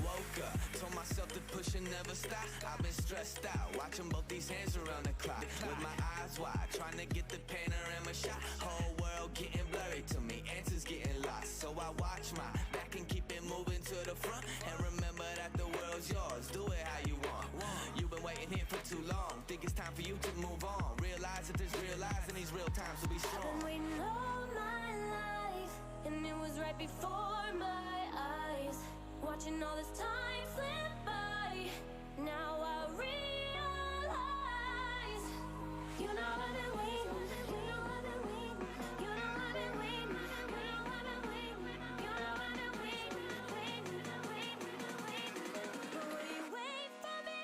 Woke up, told myself to push and never stop. I've been stressed out, watching both these hands around the clock. With my eyes wide, trying to get the panorama shot. Whole world getting blurry to me, answers getting lost. So I watch my back and keep it moving to the front. And remember that the world's yours, do it how you want. You've been waiting here for too long, think it's time for you to move on. Realize that there's real lives in these real times, so be strong. I've been waiting all my life, and it was right before my eyes. Watching all this time slip by, now I realize. You know I've been waiting, you know I've been waiting, you know I've been waiting, you know I've been waiting, you know I've been waiting, waiting, waiting, waiting. But will you wait for me?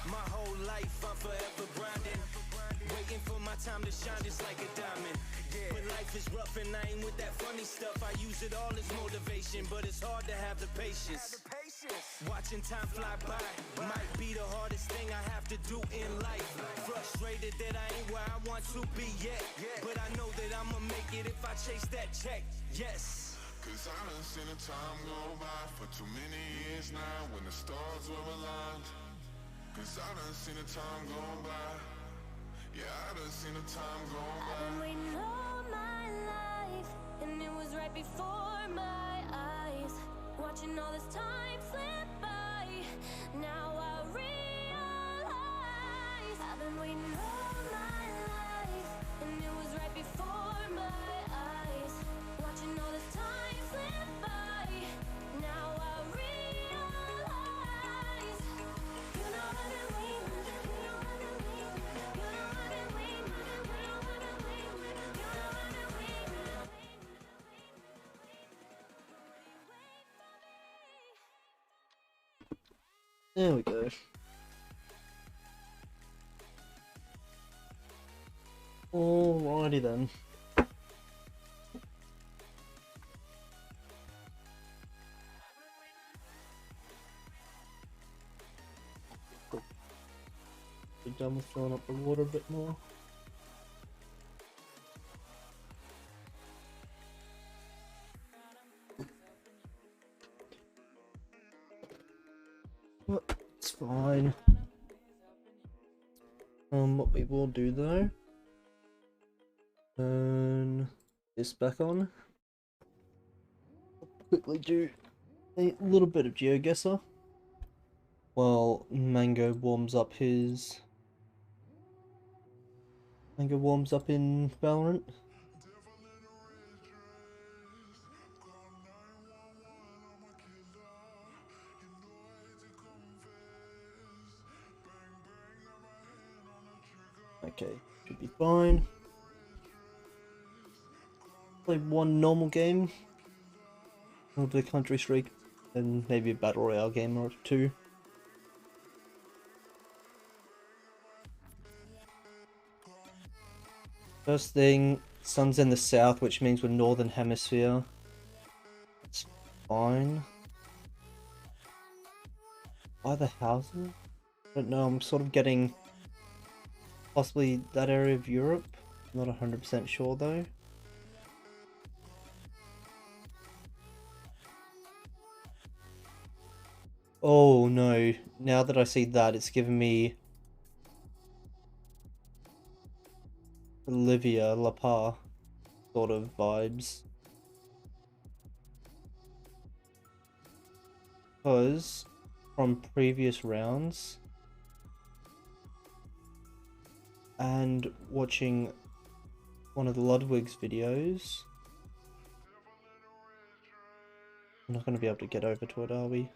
My whole life I'm forever grinding, waiting for my time to shine just like a diamond. But life is rough and I ain't with that funny stuff. I use it all as motivation, but it's hard to have the patience. Watching time fly by might be the hardest thing I have to do in life. Frustrated that I ain't where I want to be yet, but I know that I'ma make it if I chase that check. Yes. Cause I done seen the time go by for too many years now when the stars were aligned. Cause I done seen the time go by. Yeah, I done seen the time go I've by. been waiting all my life, and it was right before my eyes. Watching all this time slip by, now I realize. I've been waiting all my life, and it was right before my eyes. Watching all this time slip by, now I realize. You know I've been waiting, you know I've been waiting, you know I've been waiting, you know I've been waiting, you know I've been waiting, There we go. Alrighty then. Be done with filling up the water a bit more. But it's fine. What we will do though, turn this back on. Quickly do a little bit of GeoGuessr while Mango warms up in Valorant. Okay, should be fine. Play one normal game. We'll do a country streak and maybe a battle royale game or two. First thing, sun's in the south, which means we're northern hemisphere. It's fine. By the houses? I don't know, I'm sort of getting possibly that area of Europe. Not 100% sure though. Oh no, now that I see that, it's giving me Olivia Lapar sort of vibes. Because from previous rounds and watching one of the Ludwig's videos, we're not going to be able to get over to it, are we?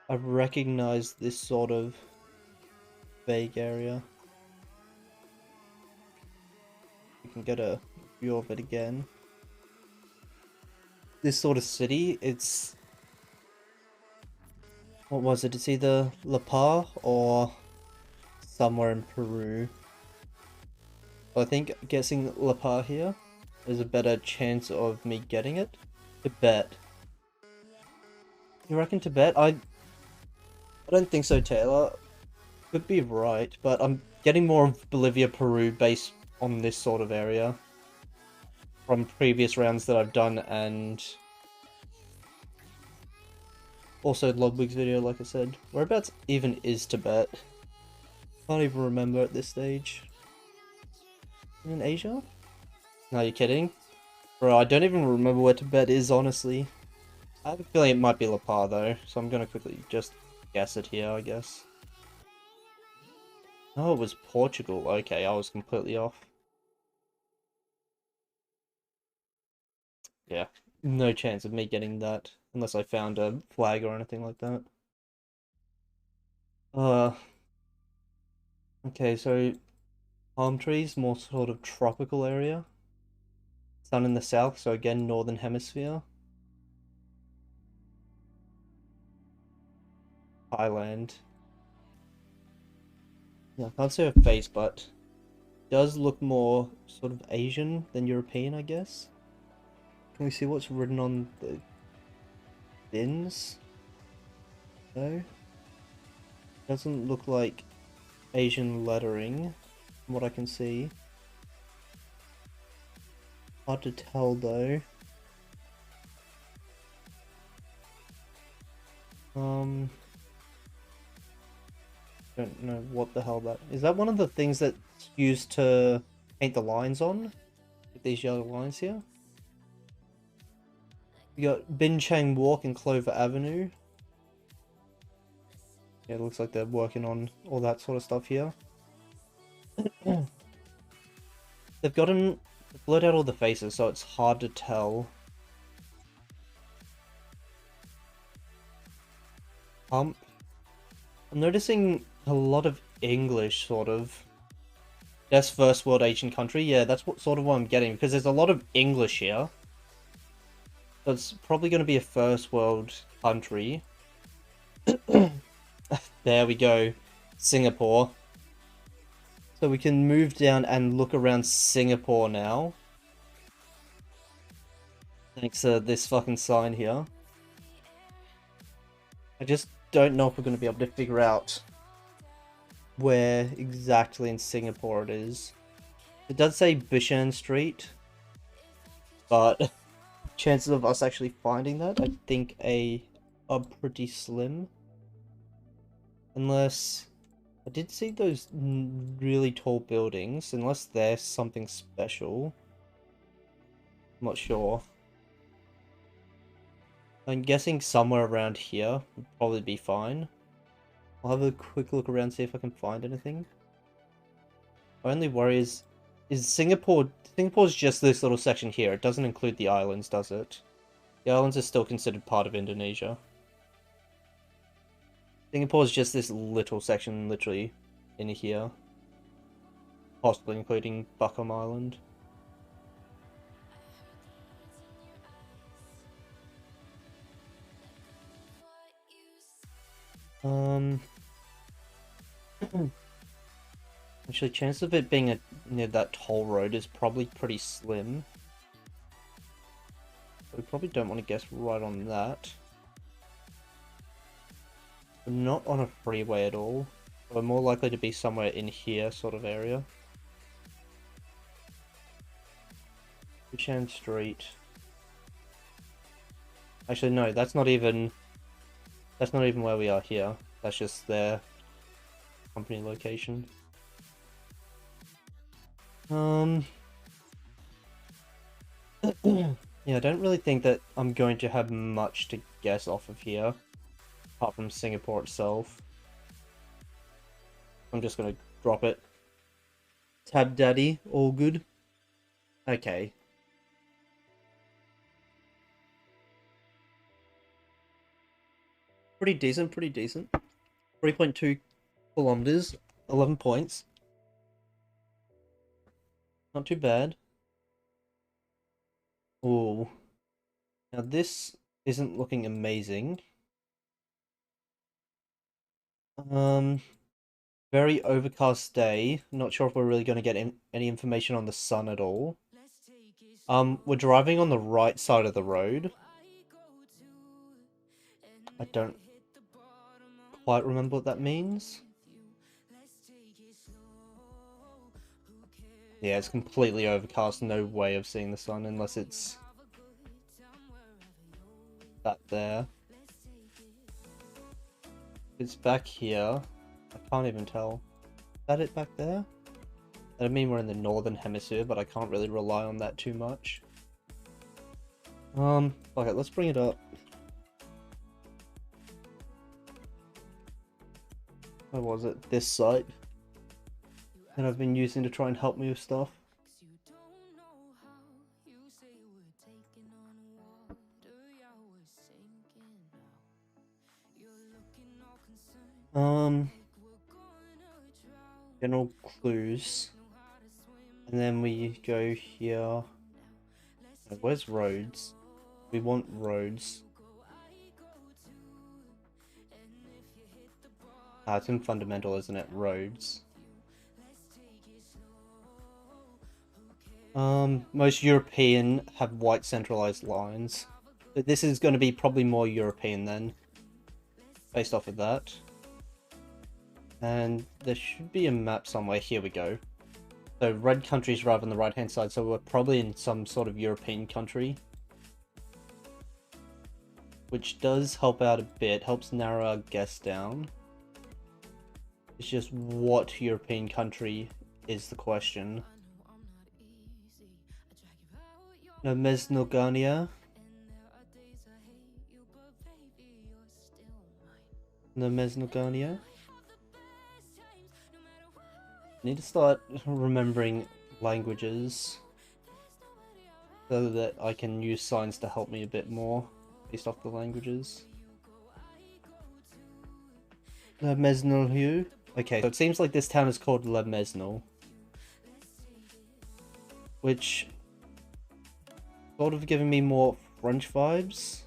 I recognize this sort of vague area. You can get a view of it again. This sort of city, it's What was it? It's either La Paz or somewhere in Peru. I think guessing La Paz here is a better chance of me getting it. Tibet. You reckon Tibet? I don't think so, Taylor. Could be right, but I'm getting more of Bolivia, Peru based on this sort of area from previous rounds that I've done, and also Ludwig's video, like I said. Whereabouts even is Tibet? Can't even remember at this stage. In Asia? No, you're kidding? Bro, I don't even remember where Tibet is, honestly. I have a feeling it might be La Paz, though, so I'm gonna quickly just guess it here, I guess. Oh, it was Portugal. Okay, I was completely off. Yeah, no chance of me getting that, unless I found a flag or anything like that. Uh, okay, so palm trees, more sort of tropical area. Sun in the south, so again, northern hemisphere. Thailand. Yeah, I can't say her face, but does look more sort of Asian than European, I guess. Can we see what's written on the bins? No. Doesn't look like Asian lettering, from what I can see. Hard to tell though. Don't know what the hell that is. That one of the things that's used to paint the lines on? With these yellow lines here? We got Bin Chang Walk and Clover Avenue. Yeah, it looks like they're working on all that sort of stuff here. They've blurred out all the faces, so it's hard to tell. I'm noticing a lot of English, sort of. That's first world Asian country. Yeah, that's what I'm getting, because there's a lot of English here. So it's probably going to be a first world country. There we go. Singapore. So we can move down and look around Singapore now. Thanks to this fucking sign here. I just don't know if we're going to be able to figure out where exactly in Singapore it is. It does say Bishan Street, but chances of us actually finding that, I think, are pretty slim. Unless I did see those really tall buildings, unless they're something special. I'm not sure. I'm guessing somewhere around here would probably be fine. I'll have a quick look around, see if I can find anything. My only worry is Singapore's just this little section here. It doesn't include the islands, does it? The islands are still considered part of Indonesia. Singapore's just this little section, literally, in here. Possibly including Batam Island. Actually, chance of it being near that toll road is probably pretty slim. We probably don't want to guess right on that. We're not on a freeway at all. We're more likely to be somewhere in here sort of area. Bishan Street. Actually, no, that's not even where we are here. That's just their company location. Yeah, I don't really think that I'm going to have much to guess off of here, apart from Singapore itself. I'm just gonna drop it. Tab Daddy, all good. Okay. Pretty decent, pretty decent. 3.2 kilometers, 11 points. Not too bad. Ooh. Now this isn't looking amazing. Very overcast day. Not sure if we're really going to get any information on the sun at all. We're driving on the right side of the road. I don't quite remember what that means. Yeah, it's completely overcast. No way of seeing the sun unless it's that there. It's back here. I can't even tell. Is that it back there? I don't mean we're in the northern hemisphere, but I can't really rely on that too much. Okay, let's bring it up. Where was it? This site that I've been using to try and help me with stuff. General clues. And then we go here. Where's roads? We want roads. Ah, it's in fundamental, isn't it? Roads. Most European have white centralized lines. But this is going to be probably more European then. Based off of that. And there should be a map somewhere. Here we go. So red countries rather on the right hand side, so we're probably in some sort of European country. Which does help out a bit, helps narrow our guess down. It's just what European country is the question. No, Mesnogania. No, Mesnogania. Need to start remembering languages so that I can use signs to help me a bit more based off the languages. Le Mesnil. Okay, so it seems like this town is called Le Mesnil, which sort of giving me more French vibes.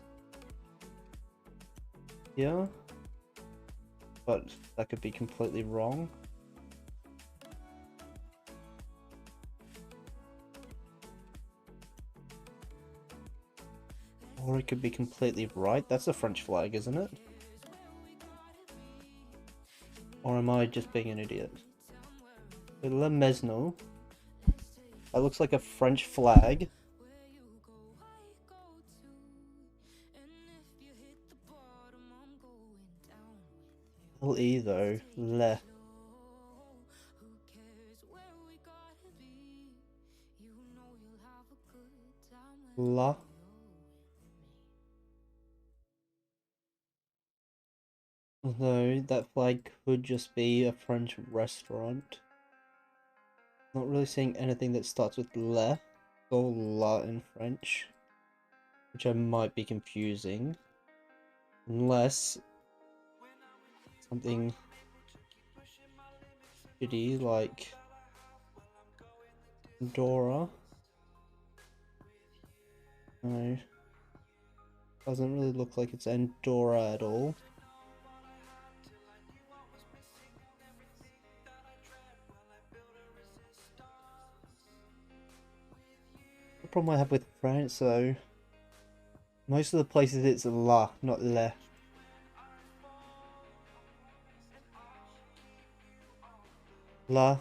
Yeah, but that could be completely wrong. Or it could be completely right. That's a French flag, isn't it? Or am I just being an idiot? Le Mesnil. That looks like a French flag. L-E though. Le. La. Although that flag could just be a French restaurant. Not really seeing anything that starts with le or la in French, which I might be confusing. Unless something shitty like Dora. No. Doesn't really look like it's Andorra at all. The problem I have with France though, most of the places it's la, not le. La.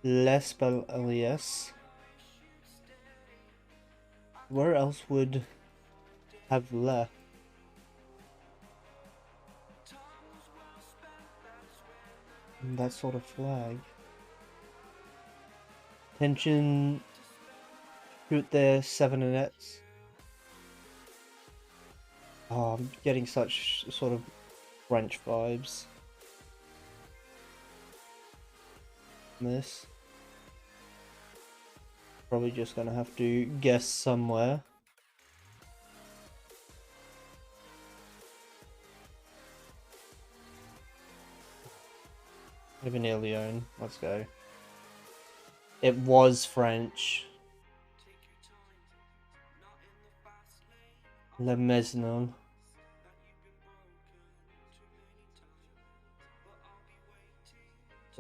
Le spell L-E-S. Where else would have le? That sort of flag. Attention. Shoot there, 7 and X. Oh, I'm getting such sort of French vibes. This. Probably just gonna have to guess somewhere. Maybe near Lyon. Let's go. It was French. Le Mesnil.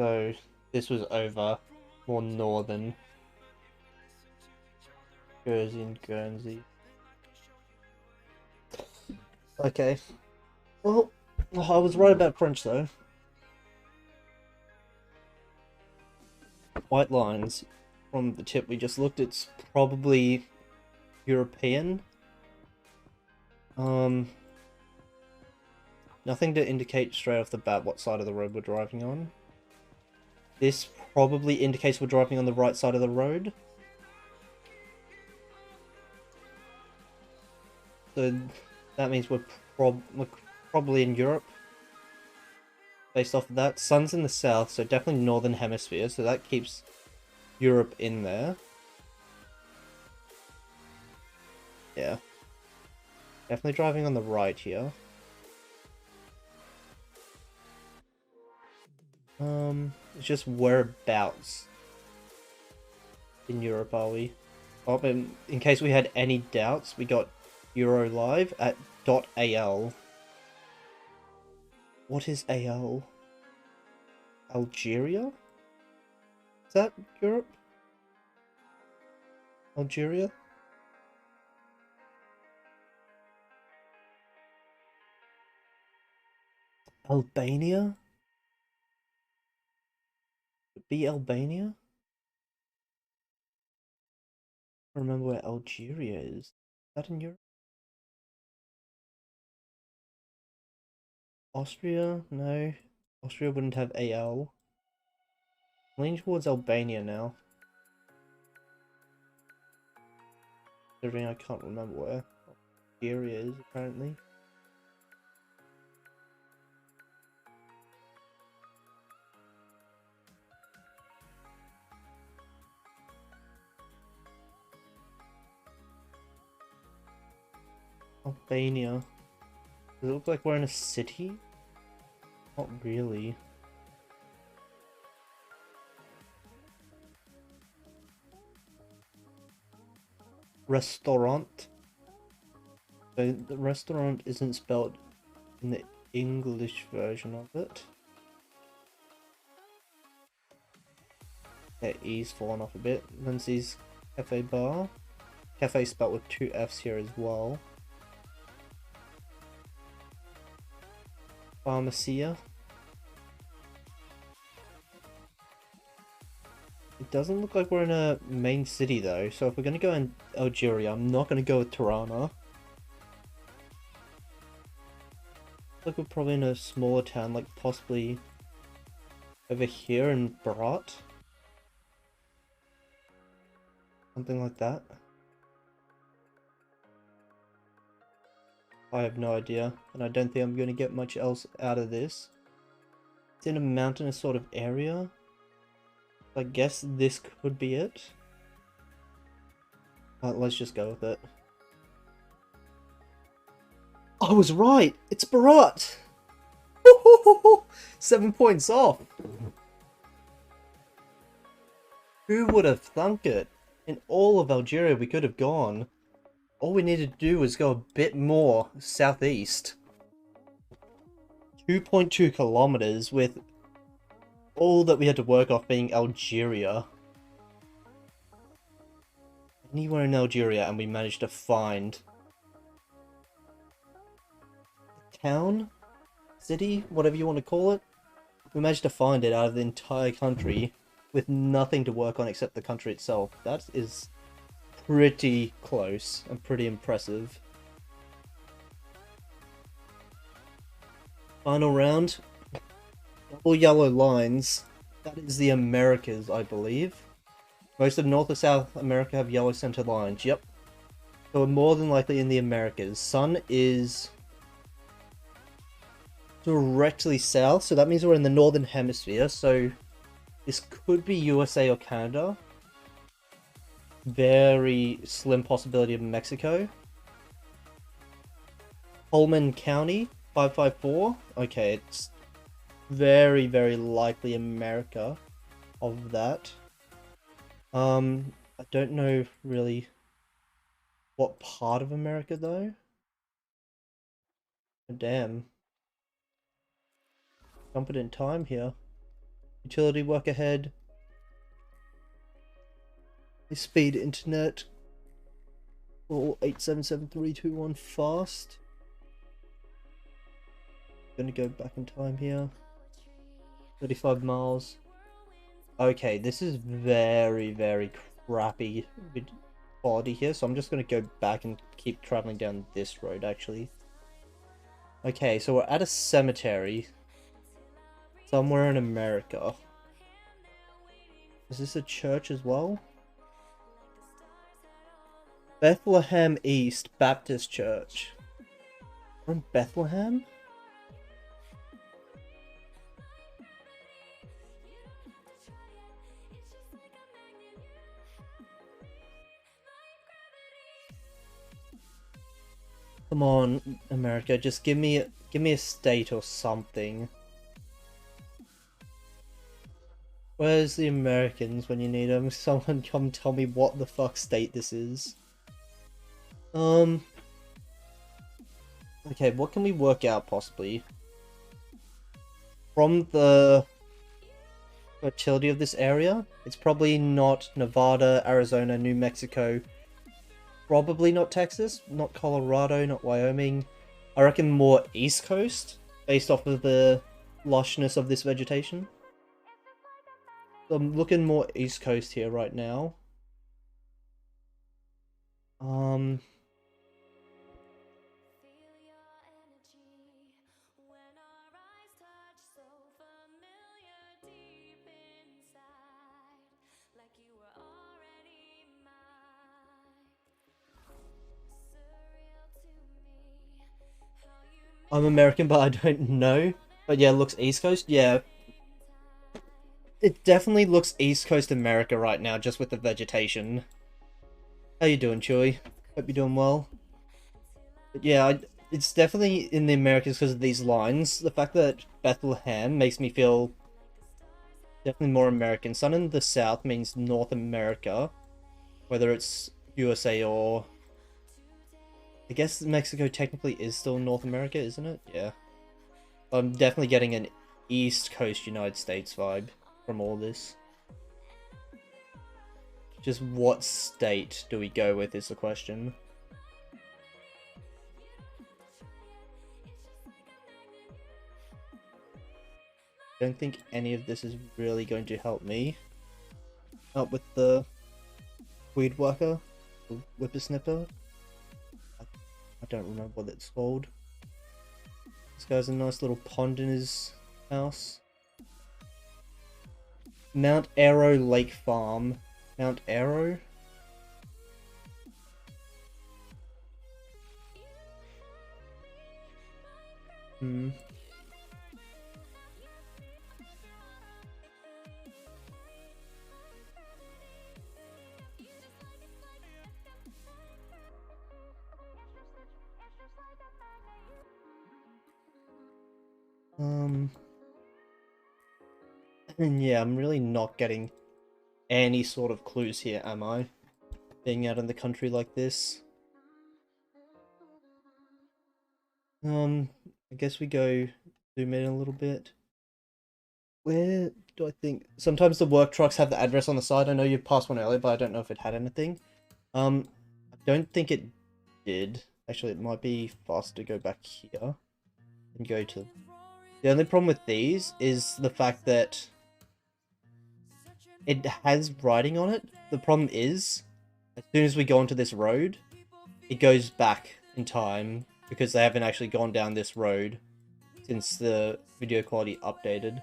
So this was over more northern Jersey and Guernsey. Okay. Well, I was right about French though. White lines from the tip we just looked, it's probably European. Nothing to indicate straight off the bat what side of the road we're driving on. This probably indicates we're driving on the right side of the road. So that means we're probably in Europe. Based off of that, sun's in the south, so definitely northern hemisphere, so that keeps Europe in there. Yeah. Definitely driving on the right here. It's just whereabouts in Europe are we? Oh, and in case we had any doubts, we got Eurolive at .al. What is AL? Algeria? Is that Europe? Algeria? Albania? Could it be Albania? I don't remember where Algeria is. Is that in Europe? Austria? No. Austria wouldn't have AL. I'm leaning towards Albania now. Considering I can't remember where Algeria is, apparently. Albania. Does it look like we're in a city? Not really. Restaurant. So the restaurant isn't spelled in the English version of it. That E's fallen off a bit. Lindsay's Cafe Bar. Cafe spelled with 2 F's here as well. Pharmacia. It doesn't look like we're in a main city though, so if we're gonna go in Algeria, I'm not gonna go with Tirana. Like we're probably in a smaller town, like possibly over here in Berat. Something like that. I have no idea, and I don't think I'm going to get much else out of this. It's in a mountainous sort of area. I guess this could be it. Let's just go with it. I was right! It's Berat! 7 points off! Who would have thunk it? In all of Algeria we could have gone. All we needed to do was go a bit more southeast. 2.2 kilometers with all that we had to work off being Algeria. Anywhere in Algeria and we managed to find a town? City? Whatever you want to call it. We managed to find it out of the entire country with nothing to work on except the country itself. That is pretty close and pretty impressive. Final round. Double yellow lines. That is the Americas, I believe. Most of North or South America have yellow center lines. Yep. So we're more than likely in the Americas. Sun is directly south, so that means we're in the northern hemisphere. So this could be USA or Canada. Very slim possibility of Mexico. Holman County, 554. Okay, it's very, very likely America of that. I don't know really what part of America though. Damn. Jumping in time here. Utility work ahead. Speed internet. Or 877321 fast. Gonna go back in time here. 35 miles. Okay, this is very, very crappy quality here, so I'm just gonna go back and keep traveling down this road actually. Okay, so we're at a cemetery somewhere in America. Is this a church as well? Bethlehem East Baptist Church. We're in Bethlehem? Come on, America, just give me a state or something. Where's the Americans when you need them? Someone come tell me what the fuck state this is. Okay, what can we work out possibly? From the fertility of this area, it's probably not Nevada, Arizona, New Mexico. Probably not Texas, not Colorado, not Wyoming. I reckon more East Coast, based off of the lushness of this vegetation. So I'm looking more East Coast here right now. I'm American, but I don't know. But yeah, it looks East Coast. Yeah. It definitely looks East Coast America right now, just with the vegetation. How you doing, Chewy? Hope you're doing well. But yeah, it's definitely in the Americas because of these lines. The fact that Bethlehem makes me feel definitely more American. Sun in the South means North America. Whether it's USA or... I guess Mexico technically is still North America, isn't it? Yeah. I'm definitely getting an East Coast United States vibe from all this. Just what state do we go with is the question. Don't think any of this is really going to help me. Up with the weed worker, the whippersnipper. I don't remember what it's called. This guy has a nice little pond in his house. Mount Arrow Lake Farm. Mount Arrow? And yeah, I'm really not getting any sort of clues here, am I? Being out in the country like this. I guess we go zoom in a little bit. Where do I think... Sometimes the work trucks have the address on the side. I know you passed one earlier, but I don't know if it had anything. I don't think it did. Actually, it might be faster to go back here and go to... The only problem with these is the fact that it has writing on it. The problem is, as soon as we go onto this road, it goes back in time because they haven't actually gone down this road since the video quality updated.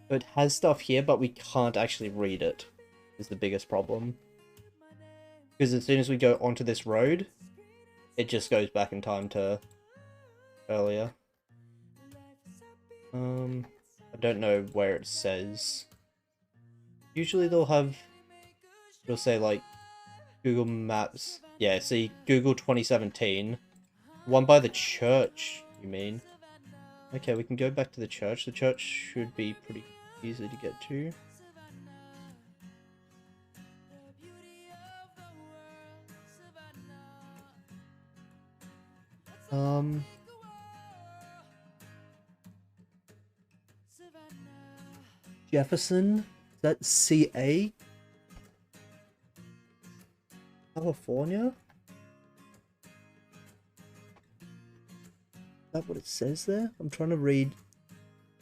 So it has stuff here, but we can't actually read it, is the biggest problem. Because as soon as we go onto this road, it just goes back in time to earlier. I don't know where it says. Usually they'll say like Google Maps. Yeah, see, Google 2017. One by the church, you mean? Okay, we can go back to the church. The church should be pretty easy to get to. Jefferson? Is that CA? California? Is that what it says there? I'm trying to read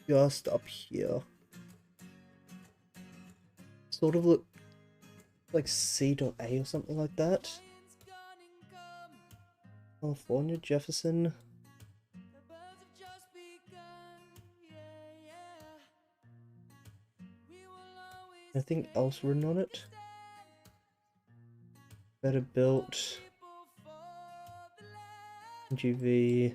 just up here. Sort of look like C.A or something like that. California, Jefferson. Anything else written on it? Better built. GV.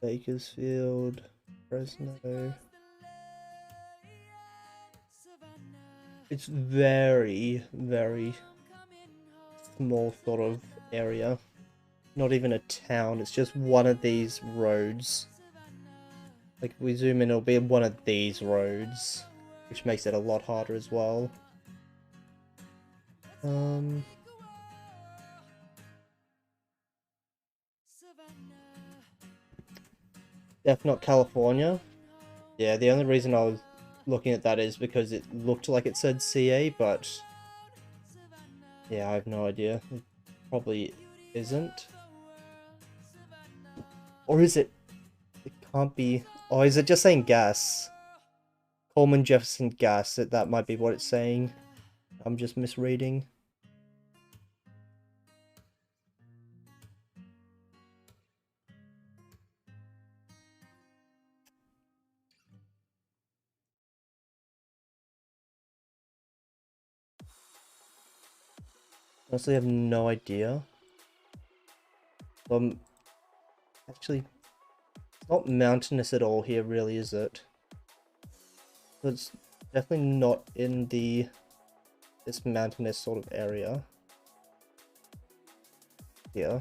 Bakersfield, Fresno. It's very, very small sort of area. Not even a town, it's just one of these roads. Like, if we zoom in, it'll be one of these roads, which makes it a lot harder as well. Definitely not California. Yeah, the only reason I was looking at that is because it looked like it said CA, but yeah, I have no idea. It probably isn't. Or is it? It can't be. Oh, is it just saying gas? Coleman Jefferson gas. That might be what it's saying. I'm just misreading. Honestly, I have no idea. Actually, it's not mountainous at all here, really, is it? It's definitely not in this mountainous sort of area. Yeah.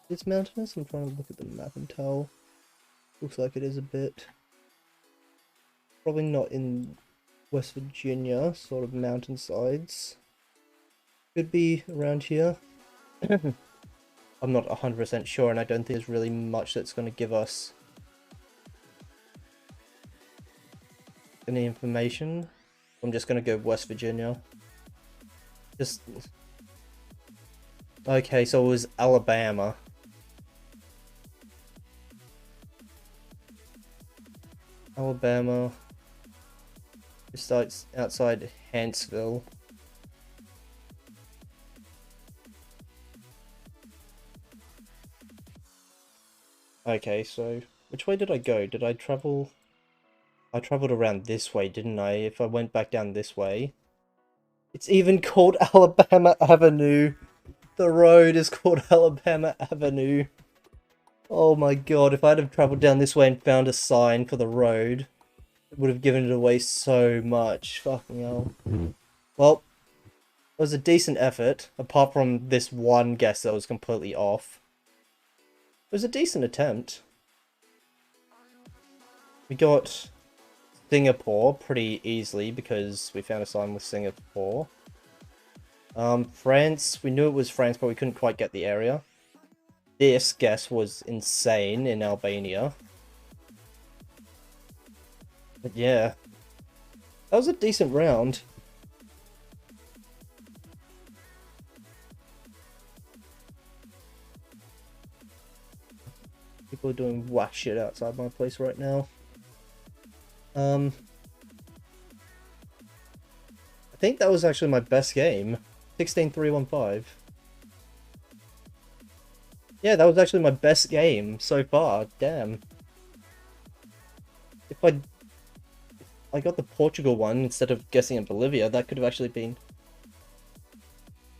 It's mountainous? I'm trying to look at the map and tell. Looks like it is a bit. Probably not in West Virginia, sort of mountainsides. Could be around here. I'm not 100% sure, and I don't think there's really much that's going to give us any information. I'm just going to go West Virginia. Just... Okay, so it was Alabama. Alabama. Just outside Huntsville. Okay, so which way did I go? Did I travel? I traveled around this way, didn't I? If I went back down this way. It's even called Alabama Avenue. The road is called Alabama Avenue. Oh my god, if I'd have traveled down this way and found a sign for the road, it would have given it away so much. Fucking hell. Well, it was a decent effort, apart from this one guess that was completely off. It was a decent attempt. We got Singapore pretty easily because we found a sign with Singapore. France, we knew it was France, but we couldn't quite get the area. This guess was insane in Albania. But yeah, that was a decent round. People are doing whack shit outside my place right now. I think that was actually my best game. 16-3-1-5. Yeah, that was actually my best game so far. Damn. If I got the Portugal one instead of guessing in Bolivia, that could have actually been...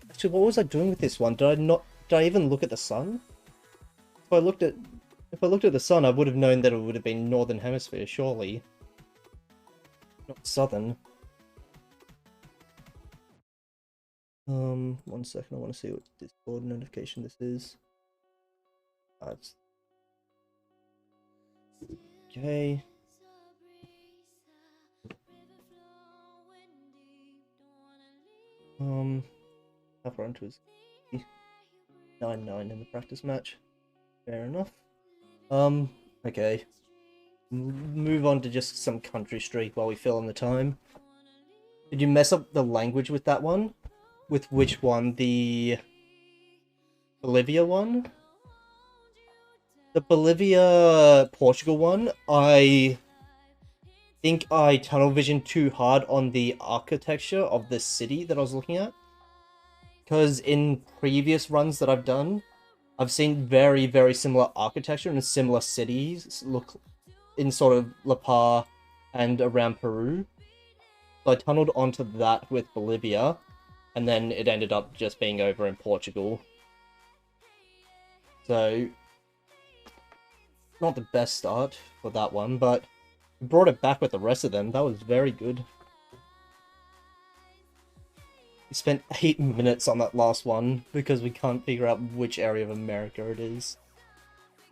Actually, what was I doing with this one? Did I even look at the sun? If I looked at the sun, I would have known that it would have been Northern Hemisphere, surely. Not Southern. 1 second, I want to see what Discord notification this is. Okay. Upfront was 9-9 in the practice match. Fair enough. Okay. Move on to just some country streak while we fill in the time. Did you mess up the language with that one? With which one? The Bolivia one? The Bolivia Portugal one, I think I tunnel visioned too hard on the architecture of the city that I was looking at. Because in previous runs that I've done, I've seen very, very similar architecture and similar cities look in sort of La Paz and around Peru. So I tunneled onto that with Bolivia, and then it ended up just being over in Portugal. So, not the best start for that one, but we brought it back with the rest of them. That was very good. We spent 8 minutes on that last one because we can't figure out which area of America it is.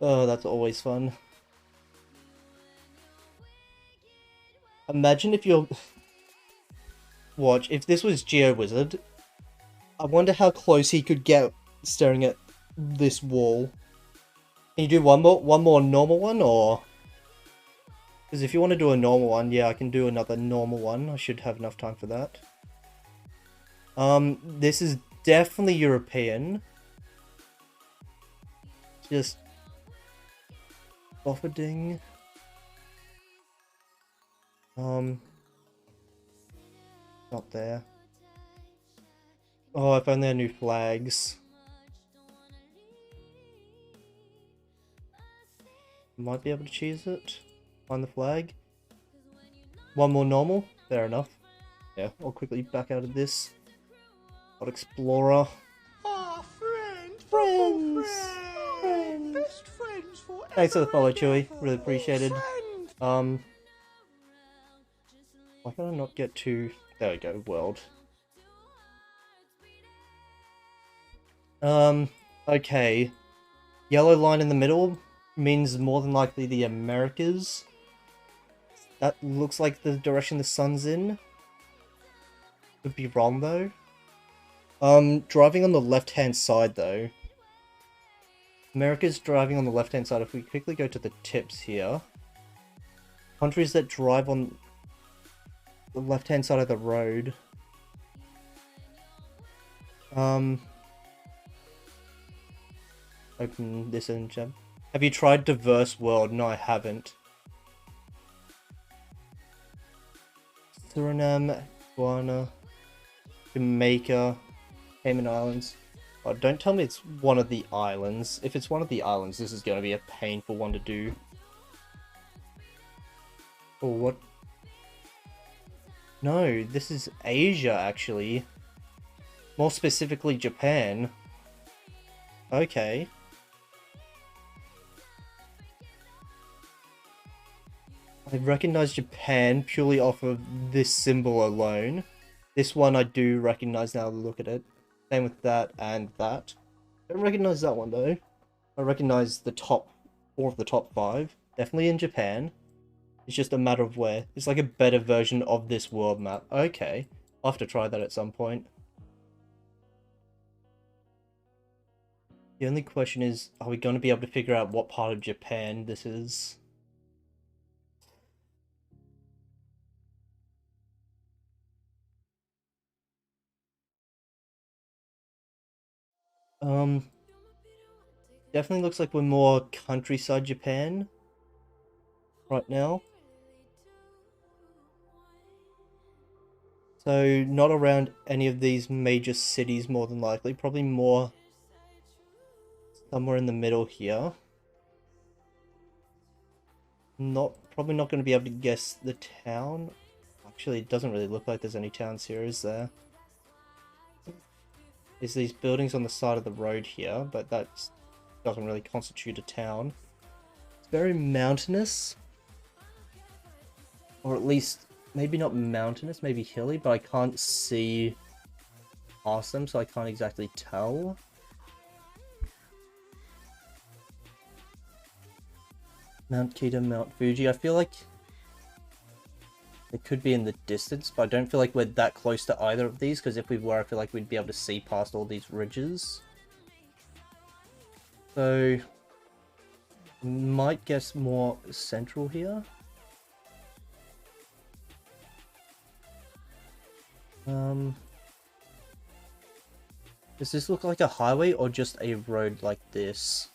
Oh, that's always fun. Imagine if you're... Watch, if this was GeoWizard, I wonder how close he could get staring at this wall. Can you do one more normal one, or... Because if you want to do a normal one, yeah, I can do another normal one. I should have enough time for that. This is definitely European. Just... Bofferding. Not there. Oh, if only I knew flags. Might be able to choose it. Find the flag. One more normal. Fair enough. Yeah, I'll quickly back out of this. Got Explorer. Ah, friend, Friends! friend, best friends forever. Thanks for the follow, and Chewy. ever. Really appreciated. Friend. Why can I not get to... There we go, world. Okay. Yellow line in the middle means more than likely the Americas. That looks like the direction the sun's in. Could be wrong though. Driving on the left-hand side though. America's driving on the left-hand side. If we quickly go to the tips here. Countries that drive on the left-hand side of the road. Open this engine. Have you tried Diverse World? No, I haven't. Suriname, Guyana, Jamaica, Cayman Islands. Oh, don't tell me it's one of the islands. If it's one of the islands, this is going to be a painful one to do. Oh, what? No, this is Asia, actually. More specifically, Japan. Okay. I recognize Japan purely off of this symbol alone. This one I do recognize now, look at it. Same with that and that. Don't recognize that one though. I recognize the top 4 of the top 5. Definitely in Japan. It's just a matter of where. It's like a better version of this world map. Okay. I'll have to try that at some point. The only question is, are we going to be able to figure out what part of Japan this is? Definitely looks like we're more countryside Japan right now. So not around any of these major cities more than likely, probably more somewhere in the middle here. Probably not going to be able to guess the town. Actually, it doesn't really look like there's any towns here, is there? There's these buildings on the side of the road here, but that doesn't really constitute a town. It's very mountainous. Or at least, maybe not mountainous, maybe hilly, but I can't see past them, so I can't exactly tell. Mount Kita, Mount Fuji. I feel like It could be in the distance, but I don't feel like we're that close to either of these, because if we were, I feel like we'd be able to see past all these ridges. So, might guess more central here. Does this look like a highway or just a road like this?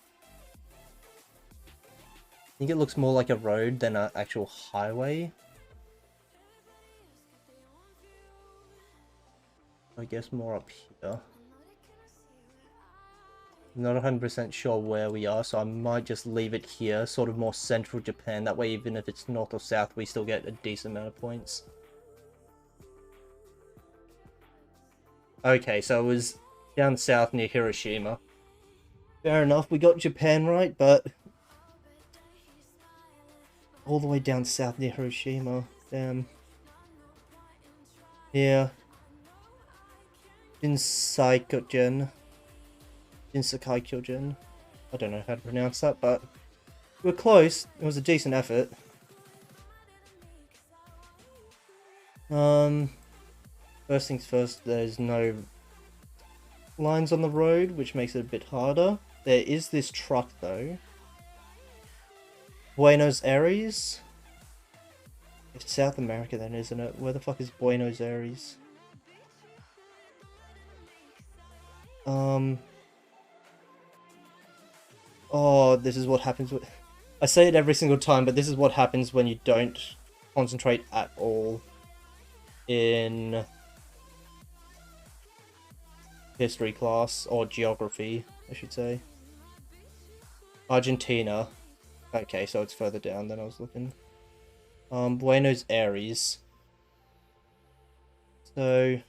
I think it looks more like a road than an actual highway. I guess more up here. Not 100% sure where we are, so I might just leave it here, sort of more central Japan. That way, even if it's north or south, we still get a decent amount of points. Okay, so it was down south near Hiroshima. Fair enough, we got Japan right, but all the way down south near Hiroshima. Damn. Yeah. Shinsaikyojin. Shinsaikyojin. I don't know how to pronounce that, but we were close. It was a decent effort. First things first, there's no lines on the road, which makes it a bit harder. There is this truck, though. Buenos Aires? It's South America then, isn't it? Where the fuck is Buenos Aires? Oh, this is what happens with... I say it every single time, but this is what happens when you don't concentrate at all in history class, or geography, I should say. Argentina. Okay, so it's further down than I was looking. Buenos Aires. So...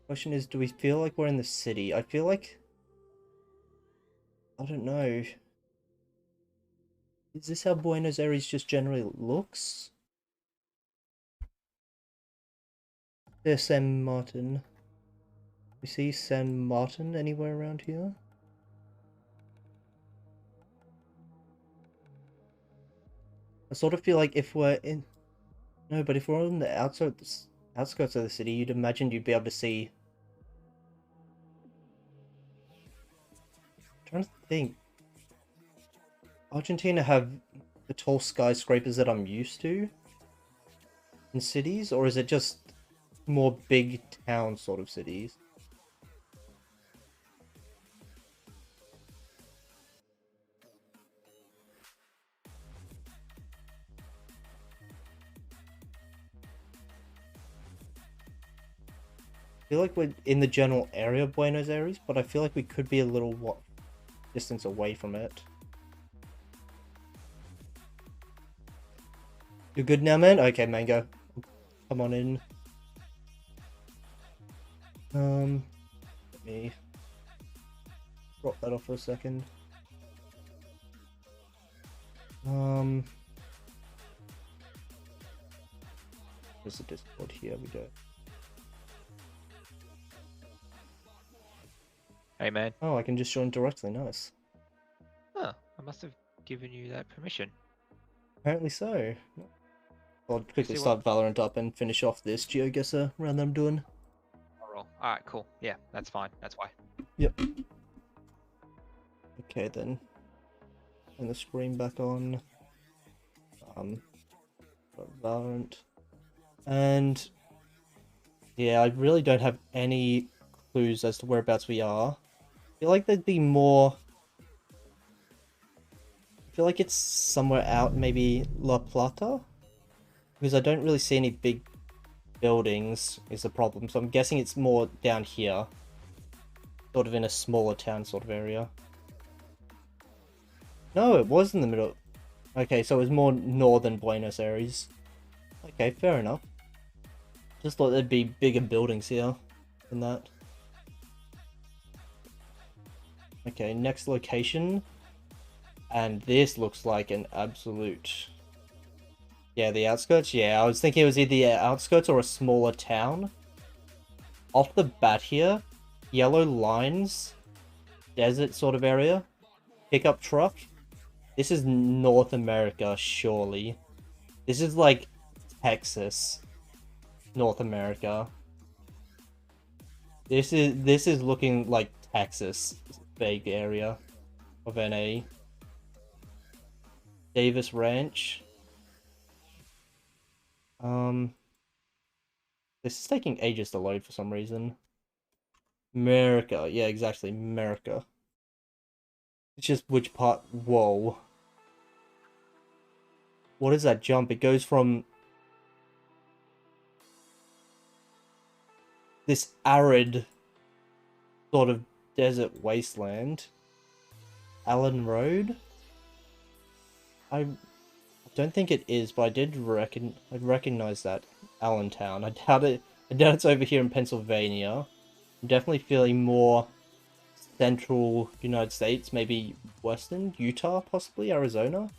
question is, do we feel like we're in the city? I feel like... I don't know. Is this how Buenos Aires just generally looks? There's San Martin. We see San Martin anywhere around here? I sort of feel like if we're in... No, but if we're on the outskirts of the city, you'd imagine you'd be able to see... I'm trying to think. Argentina have the tall skyscrapers that I'm used to in cities, or is it just more big town sort of cities? I feel like we're in the general area of Buenos Aires, but I feel like we could be a little distance away from it. You're good now, man? Okay, Mango. Come on in. Let me drop that off for a second. There's the Discord here, we go. Hey man. Oh, I can just join directly, nice. Oh, I must have given you that permission. Apparently so. I'll quickly See start Valorant up and finish off this GeoGuessr round that I'm doing. Alright, cool. Yeah, that's fine. That's why. Yep. Okay then. And the screen back on. Valorant. And yeah, I really don't have any clues as to whereabouts we are. I feel like there'd be more... I feel like it's somewhere out, maybe La Plata? Because I don't really see any big buildings is the problem, so I'm guessing it's more down here. Sort of in a smaller town sort of area. No, it was in the middle. Okay, so it was more northern Buenos Aires. Okay, fair enough. Just thought there'd be bigger buildings here than that. Okay, next location. And this looks like an absolute... Yeah, the outskirts? Yeah, I was thinking it was either the outskirts or a smaller town. Off the bat here, yellow lines, desert sort of area. pickup truck. This is North America, surely. This is like Texas, North America. This is looking like Texas, vague area of NA. Davis Ranch. This is taking ages to load for some reason. America, yeah, exactly, America. It's just which part. Whoa. What is that jump? It goes from this arid sort of desert wasteland. Allen Road? I don't think it is, but I'd recognize that Allentown. I doubt it's over here in Pennsylvania. I'm definitely feeling more central United States, maybe western, Utah, possibly, Arizona.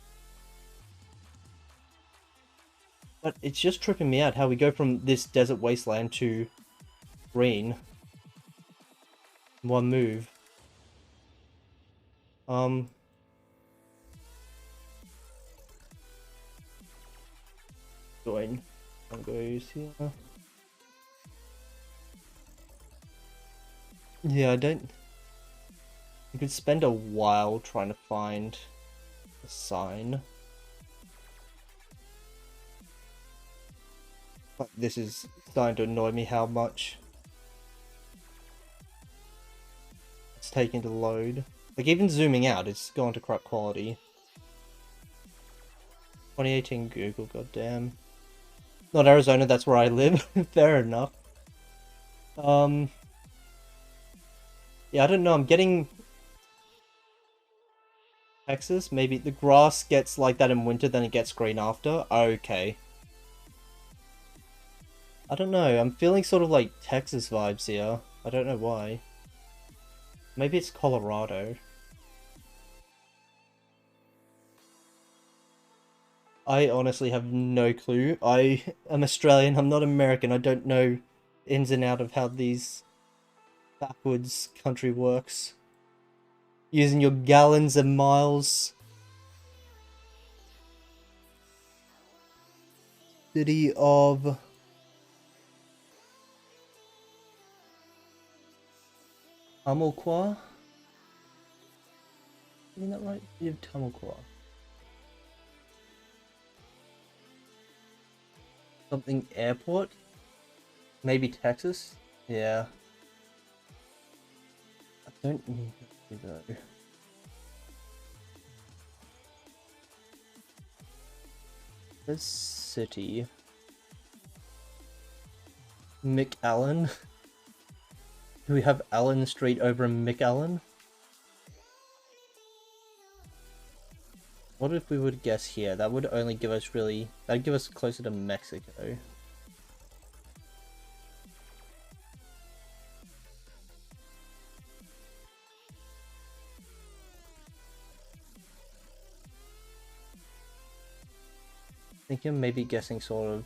But it's just tripping me out how we go from this desert wasteland to green in one move. Join. I'll go here. Yeah, I could spend a while trying to find a sign. But this is starting to annoy me how much it's taking to load. Like, even zooming out, it's going to crap quality. 2018 Google, goddamn. Not Arizona, that's where I live. Fair enough. Yeah, I don't know, I'm getting Texas, maybe the grass gets like that in winter, then it gets green after. Okay. I don't know, I'm feeling sort of like Texas vibes here. I don't know why. Maybe it's Colorado. I honestly have no clue. I am Australian, I'm not American, I don't know ins and out of how these backwards country works. Using your gallons and miles. City of Tamaulipas? Isn't that right? City of Tamaulipas. Something airport? Maybe Texas? Yeah. I don't need to though. This city. McAllen? Do we have Allen Street over in McAllen? What if we would guess here? That would only give us that'd give us closer to Mexico. I think I'm maybe guessing sort of.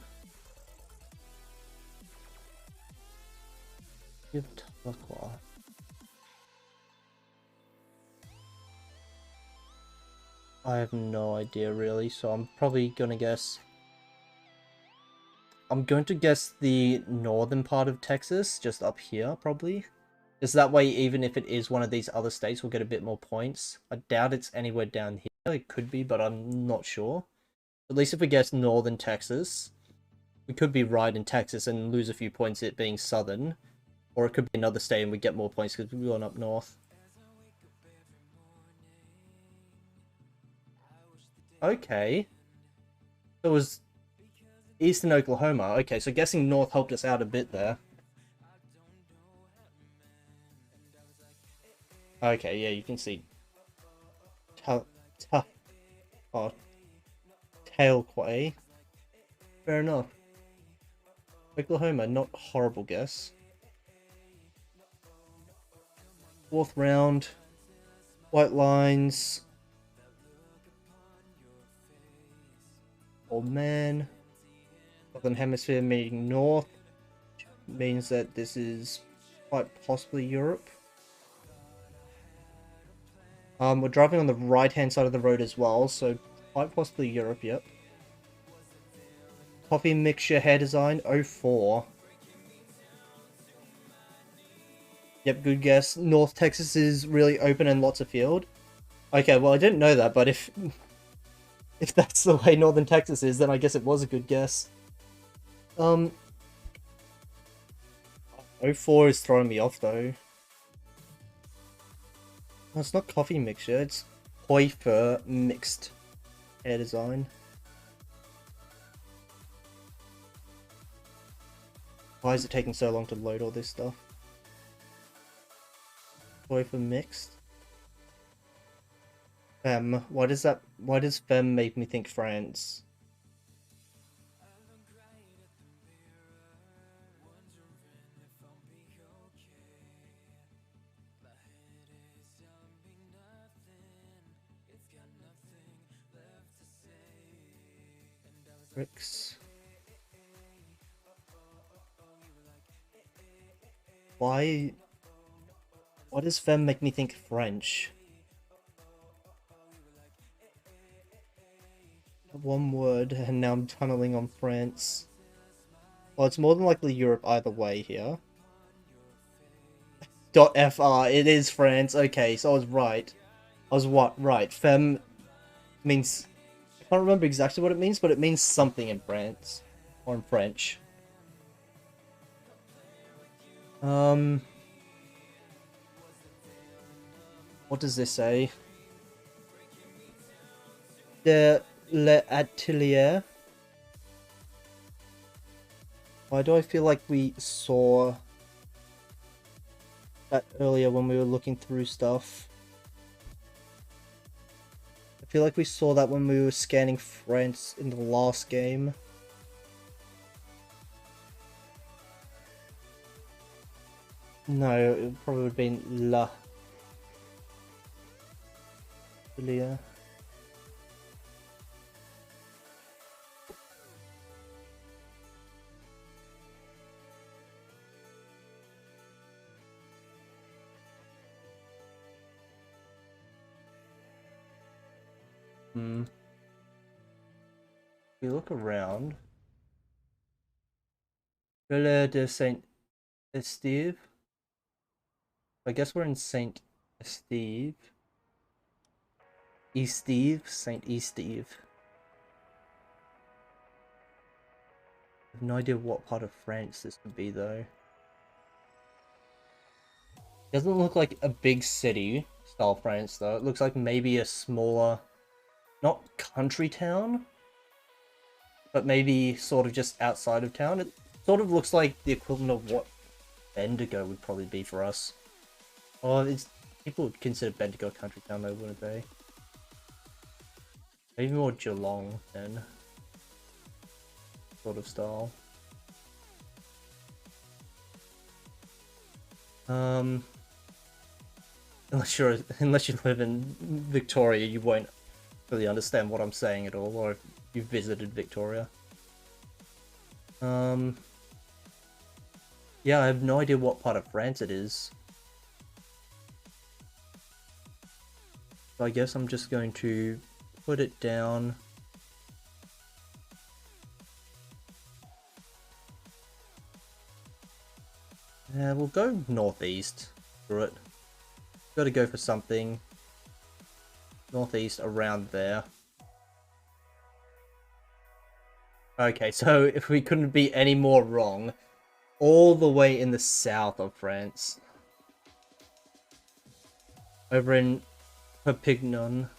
Give Tahlequah. I have no idea really, so I'm probably gonna guess. I'm going to guess the northern part of Texas, just up here probably. Just that way, even if it is one of these other states, we'll get a bit more points. I doubt it's anywhere down here. It could be, but I'm not sure. At least if we guess northern Texas, we could be right in Texas and lose a few points it being southern. Or it could be another state and we get more points because we've gone up north. Okay. So it was eastern Oklahoma. Okay, so guessing north helped us out a bit there. Okay, yeah, you can see. Tahlequah. Fair enough. Oklahoma, not horrible guess. Fourth round. White lines. Old man. Southern hemisphere meeting north. Means that this is quite possibly Europe. We're driving on the right-hand side of the road as well, so quite possibly Europe, yep. Coffee mixture hair design, 04. Yep, good guess. North Texas is really open and lots of field. Okay, well I didn't know that, but if that's the way Northern Texas is, then I guess it was a good guess. 04 is throwing me off though. No, it's not coffee mixture, it's koi fur mixed hair design. Why is it taking so long to load all this stuff? Koi fur mixed? Femme. Why does femme make me think France? Bricks. Why does femme make me think French? One word, and now I'm tunneling on France. Well, it's more than likely Europe either way here. .fr, it is France. Okay, so I was right. I was what? Right. Femme means... I can't remember exactly what it means, but it means something in France. Or in French. What does this say? L'atelier. Why do I feel like we saw that earlier when we were looking through stuff? I feel like we saw that when we were scanning France in the last game. No, it probably would have been La Atelier. If we look around, Villa de Saint Esteve. I guess we're in Saint Esteve. Esteve? Saint Esteve. I have no idea what part of France this would be though. Doesn't look like a big city style France though. It looks like maybe a smaller, not country town, but maybe sort of just outside of town. It sort of looks like the equivalent of what Bendigo would probably be for us. Oh, people would consider Bendigo a country town though, wouldn't they? Maybe more Geelong then. Sort of style. Unless you live in Victoria, you won't really understand what I'm saying at all, or if you've visited Victoria. Yeah, I have no idea what part of France it is. So I guess I'm just going to put it down. We'll go northeast through it. Got to go for something northeast around there. Okay, so if we couldn't be any more wrong, all the way in the south of France. Over in Perpignan.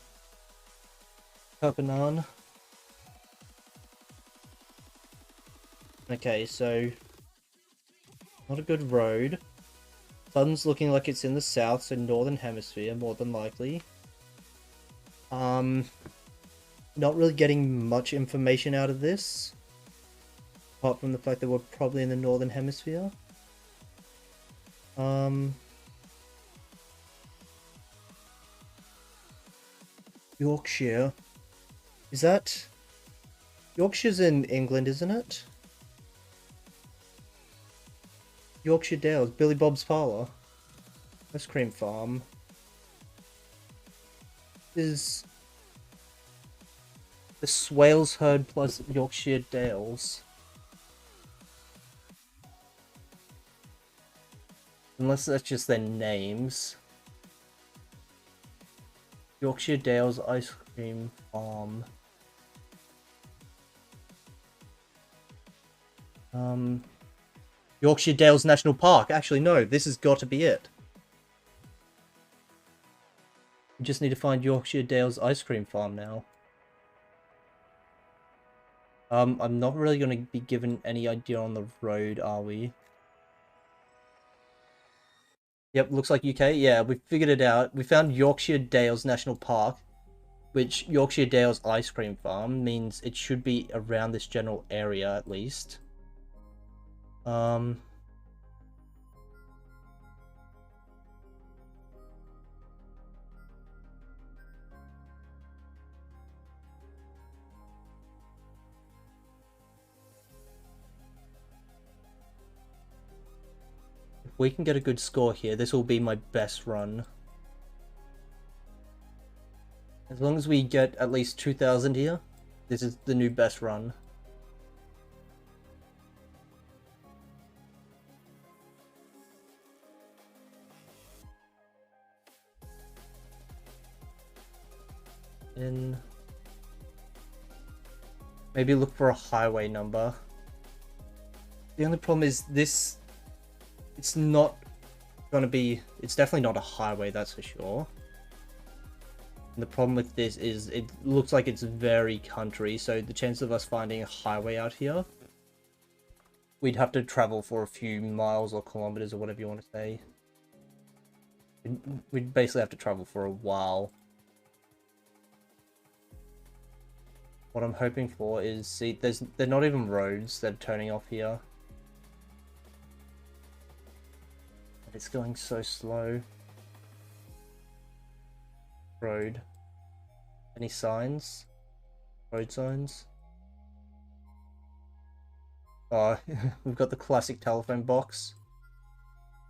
Perpignan. Okay, so not a good road. Sun's looking like it's in the south, so northern hemisphere, more than likely. Not really getting much information out of this. Apart from the fact that we're probably in the northern hemisphere. Yorkshire. Is that... Yorkshire's in England, isn't it? Yorkshire Dales, Billy Bob's Parlour. Ice Cream Farm. is the Swales herd plus Yorkshire Dales. Unless that's just their names. Yorkshire Dales Ice Cream Farm. Yorkshire Dales National Park. Actually, no, this has got to be it. We just need to find Yorkshire Dales Ice Cream Farm now. I'm not really going to be given any idea on the road, are we? Yep, looks like UK. Yeah, we figured it out. We found Yorkshire Dales National Park, which Yorkshire Dales Ice Cream Farm means it should be around this general area at least. If we can get a good score here, this will be my best run. As long as we get at least 2,000 here, this is the new best run. Maybe look for a highway number. The only problem is this, it's not gonna be, it's definitely not a highway, that's for sure. And the problem with this is it looks like it's very country, so the chance of us finding a highway out here, we'd have to travel for a few miles or kilometers or whatever you want to say. We'd basically have to travel for a while. What I'm hoping for is, see, they're not even roads that are turning off here. It's going so slow. Road. Any signs? Road signs? Oh, we've got the classic telephone box.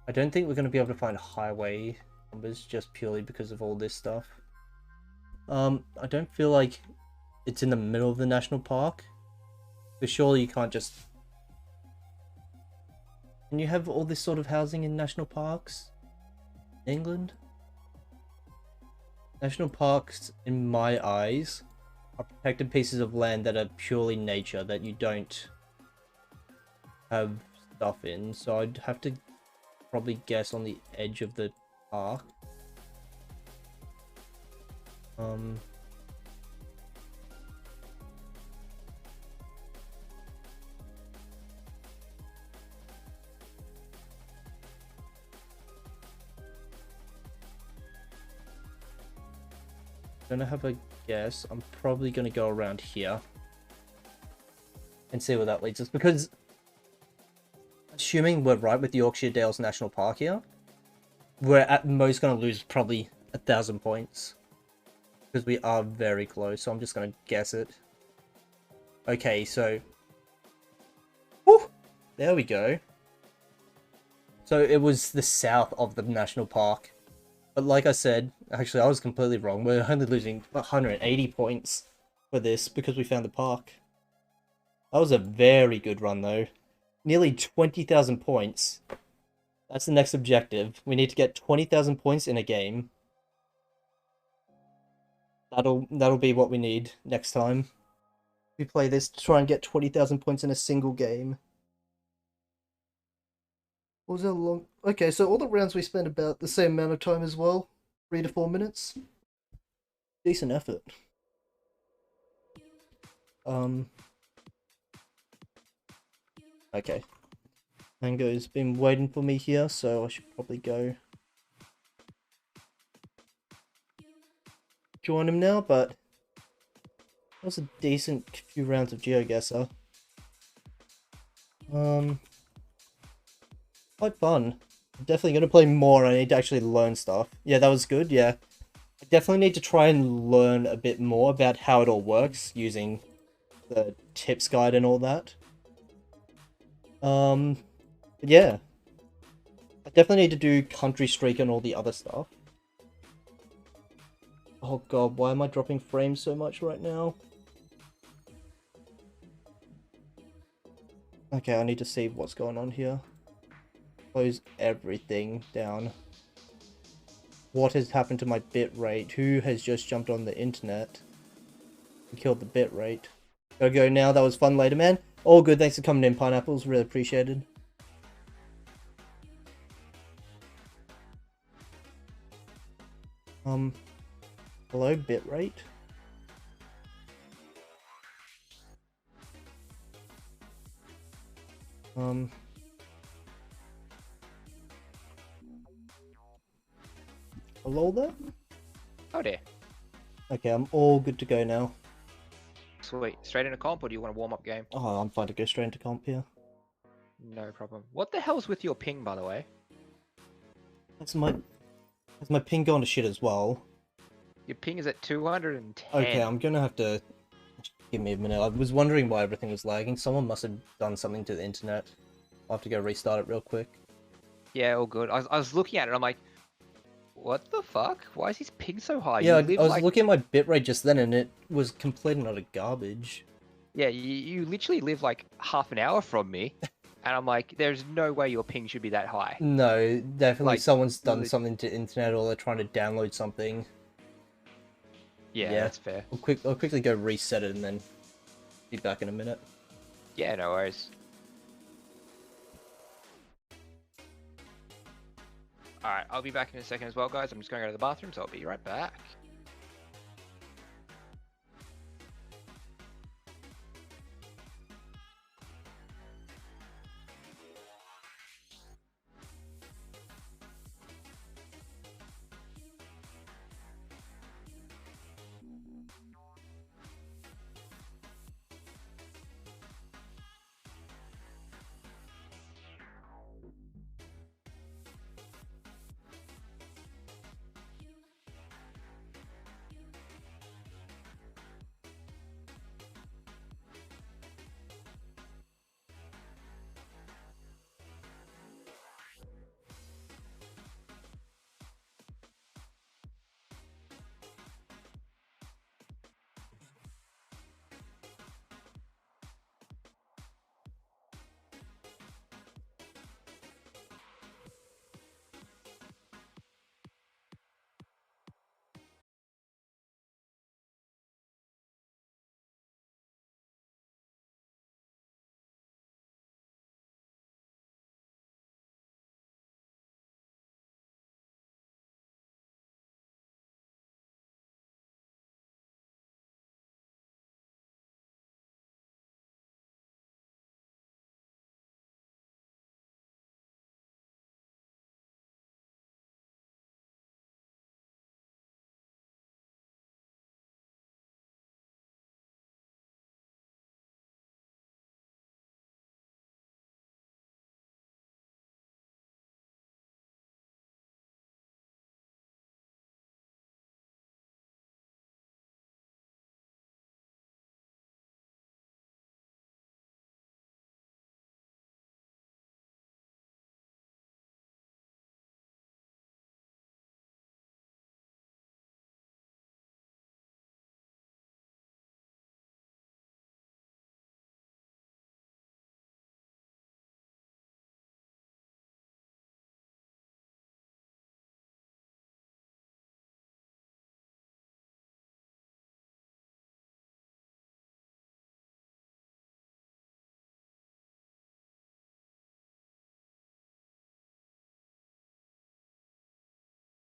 I don't think we're going to be able to find highway numbers just purely because of all this stuff. I don't feel like it's in the middle of the national park. But surely you can't just... Can you have all this sort of housing in national parks? England? National parks, in my eyes, are protected pieces of land that are purely nature, that you don't have stuff in. So I'd have to probably guess on the edge of the park. Gonna have a guess. I'm probably gonna go around here and see where that leads us, because assuming we're right with Yorkshire Dales National Park here, we're at most gonna lose probably 1,000 points because we are very close. So I'm just gonna guess it. Okay, so whew, there we go. So it was the south of the national park. But like I said, actually I was completely wrong. We're only losing 180 points for this because we found the park. That was a very good run though. Nearly 20,000 points. That's the next objective. We need to get 20,000 points in a game. That'll be what we need next time. We play this to try and get 20,000 points in a single game. What was that long? Okay, so all the rounds we spent about the same amount of time as well. 3 to 4 minutes. Decent effort. Okay. Mango's been waiting for me here, so I should probably go join him now, but that was a decent few rounds of GeoGuessr. Quite fun. I'm definitely going to play more. I need to actually learn stuff. Yeah, that was good, yeah. I definitely need to try and learn a bit more about how it all works using the tips guide and all that. But yeah. I definitely need to do Country Streak and all the other stuff. Oh god, why am I dropping frames so much right now? Okay, I need to see what's going on here. Close everything down. What has happened to my bitrate? Who has just jumped on the internet and killed the bitrate? Gotta go now. That was fun later, man. All good. Thanks for coming in, Pineapples. Really appreciated. Hello, bitrate. Hello there? Oh dear. Okay, I'm all good to go now. Sweet. Straight into comp, or do you want a warm-up game? Oh, I'm fine to go straight into comp here. No problem. What the hell's with your ping, by the way? That's my ping going to shit as well. Your ping is at 210. Okay, I'm gonna have to... Give me a minute. I was wondering why everything was lagging. Someone must have done something to the internet. I'll have to go restart it real quick. Yeah, all good. I was looking at it, I'm like, what the fuck? Why is his ping so high? Yeah, You live I was like... looking at my bitrate just then and it was complete and utter garbage. Yeah, you literally live like half an hour from me. And I'm like, there's no way your ping should be that high. No, definitely Like, someone's done lit- something to internet or they're trying to download something. Yeah, Yeah. that's fair. I'll quickly go reset it and then be back in a minute. Yeah, no worries. Alright, I'll be back in a second as well, guys. I'm just going to go to the bathroom, so I'll be right back.